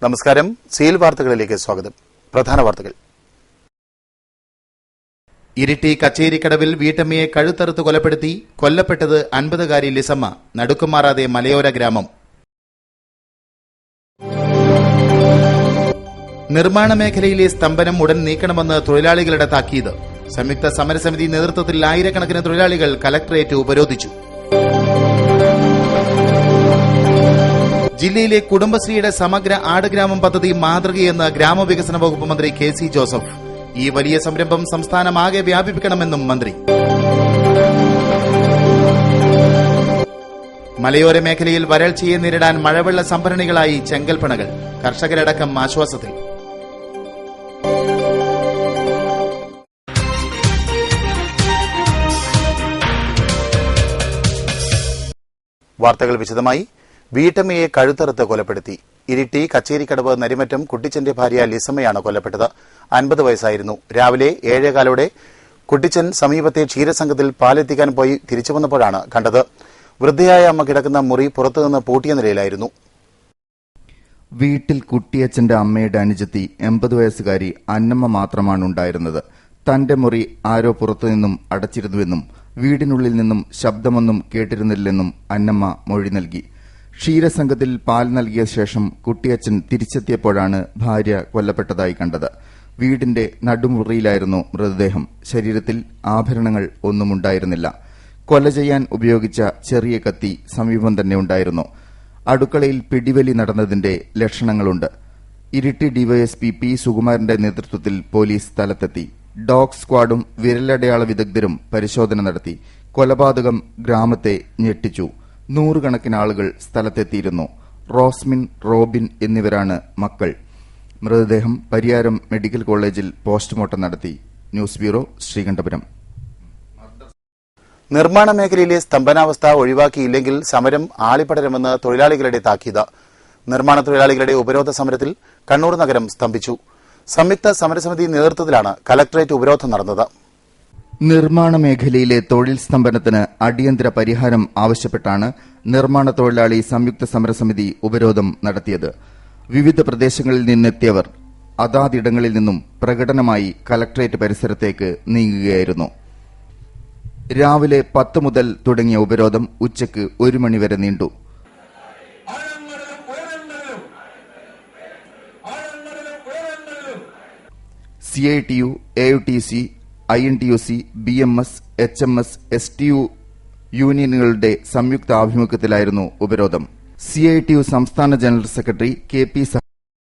നമസ്കാരം. സീൽ വാർത്തകളിലേക്ക് സ്വാഗതം. പ്രധാന വാർത്തകൾ. ഇരിട്ടി കച്ചേരിക്കടവിൽ വീട്ടമ്മയെ കഴുത്തറുത്ത് കൊലപ്പെടുത്തി. കൊല്ലപ്പെട്ടത് 50-കാരി ലിസമ്മ. നടുക്കം മാറാതെ മലയോര ഗ്രാമം. നിർമ്മാണ മേഖലയിലെ സ്തംഭനം ഉടൻ നീക്കണമെന്ന് തൊഴിലാളികളുടെ താക്കീത്. സംയുക്ത സമരസമിതി നേതൃത്വത്തിൽ ആയിരക്കണക്കിന് തൊഴിലാളികൾ കലക്ടറേറ്റ് ഉപരോധിച്ചു. ജില്ലയിലെ കുടുംബശ്രീയുടെ സമഗ്ര ആടുഗ്രാമം പദ്ധതി മാതൃകയെന്ന് ഗ്രാമവികസന വകുപ്പ് മന്ത്രി കെ.സി. ജോസഫ്. ഈ വലിയ സംരംഭം സംസ്ഥാനമാകെ വ്യാപിപ്പിക്കണമെന്നും മന്ത്രി. മലയോര മേഖലയിൽ വരൾച്ചയെ നേരിടാൻ മഴവെള്ള സംഭരണികളായി ചെങ്കൽപ്പണകൾ. കർഷകരടക്കം ആശ്വാസത്തിൽ. വാർത്തകൾ വിശദമായി. വീട്ടമ്മയെ കഴുത്തറുത്ത് കൊലപ്പെടുത്തി. ഇരിട്ടി കച്ചേരിക്കടവ് നരിമറ്റം കുട്ടിച്ചന്റെ ഭാര്യ ലിസമ്മയാണ് കൊല്ലപ്പെട്ടത്. 50 വയസ്സായിരുന്നു. രാവിലെ 7:15 കുട്ടിച്ചൻ സമീപത്തെ ക്ഷീരസംഘത്തിൽ പാലെത്തിക്കാൻ പോയി തിരിച്ചു വന്നപ്പോഴാണ് കണ്ടത്. വൃദ്ധയായ അമ്മ കിടക്കുന്ന മുറി പുറത്തുനിന്ന് പൂട്ടിയ നിലയിലായിരുന്നു. വീട്ടിൽ കുട്ടിയച്ചന്റെ അമ്മയുടെ അനുജത്തി 80 വയസ്സുകാരി അന്നമ്മ മാത്രമാണ് ഉണ്ടായിരുന്നത്. തന്റെ മുറി ആരോ പുറത്തുനിന്നും അടച്ചിരുന്നുവെന്നും വീടിനുള്ളിൽ നിന്നും ശബ്ദമൊന്നും കേട്ടിരുന്നില്ലെന്നും അന്നമ്മ മൊഴി നൽകി. ക്ഷീരസംഘത്തിൽ പാൽ നൽകിയ ശേഷം കുട്ടിയച്ചൻ തിരിച്ചെത്തിയപ്പോഴാണ് ഭാര്യ കൊല്ലപ്പെട്ടതായി കണ്ടത്. വീടിന്റെ നടുമുറിയിലായിരുന്നു മൃതദേഹം. ശരീരത്തിൽ ആഭരണങ്ങൾ ഒന്നുമുണ്ടായിരുന്നില്ല. കൊല ചെയ്യാൻ ഉപയോഗിച്ച ചെറിയ കത്തി സമീപം തന്നെ ഉണ്ടായിരുന്നു. അടുക്കളയിൽ പിടിവലി നടന്നതിന്റെ ലക്ഷണങ്ങളുണ്ട്. ഇരിട്ടി ഡിവൈഎസ്പി പി സുകുമാരന്റെ നേതൃത്വത്തിൽ പോലീസ് സ്ഥലത്തെത്തി. ഡോഗ് സ്ക്വാഡും വിരലടയാള വിദഗ്ധരും പരിശോധന നടത്തി. കൊലപാതകം ഗ്രാമത്തെ ഞെട്ടിച്ചു. 100 കണക്കിന് ആളുകൾ സ്ഥലത്തെത്തിയിരുന്നു. റോസ്മിൻ, റോബിൻ എന്നിവരാണ് മക്കൾ. മൃതദേഹം പരിയാരം മെഡിക്കൽ കോളേജിൽ പോസ്റ്റ്മോർട്ടം നടത്തി. News bureau, Sreekandapuram. നിർമ്മാണ മേഖലയിലെ സ്തംഭനാവസ്ഥ ഒഴിവാക്കിയില്ലെങ്കിൽ സമരം ആളിപ്പടരുമെന്ന് തൊഴിലാളികളുടെ താക്കീത്. നിർമ്മാണ തൊഴിലാളികളുടെ ഉപരോധ സമരത്തിൽ കണ്ണൂർ നഗരം സ്തംഭിച്ചു. സംയുക്ത സമരസമിതി നേതൃത്വത്തിലാണ് കലക്ടറേറ്റ് ഉപരോധം നടന്നത്. നിർമ്മാണ മേഖലയിലെ തൊഴിൽ സ്തംഭനത്തിന് അടിയന്തര പരിഹാരം ആവശ്യപ്പെട്ടാണ് നിർമ്മാണ തൊഴിലാളി സംയുക്ത സമരസമിതി ഉപരോധം നടത്തിയത്. വിവിധ പ്രദേശങ്ങളിൽ നിന്നെത്തിയവർ അതാതിടങ്ങളിൽ നിന്നും പ്രകടനമായി കലക്ടറേറ്റ് പരിസരത്തേക്ക് നീങ്ങുകയായിരുന്നു. രാവിലെ 10 മുതൽ തുടങ്ങിയ ഉപരോധം ഉച്ചയ്ക്ക് 1 മണിവരെ നീണ്ടു. CITU, AUTC, INTUC, BMS, HMS, STU യൂണിയനുകളുടെ സംയുക്ത ആഭിമുഖ്യത്തിലായിരുന്നു ഉപരോധം. CITU സംസ്ഥാന ജനറൽ സെക്രട്ടറി KP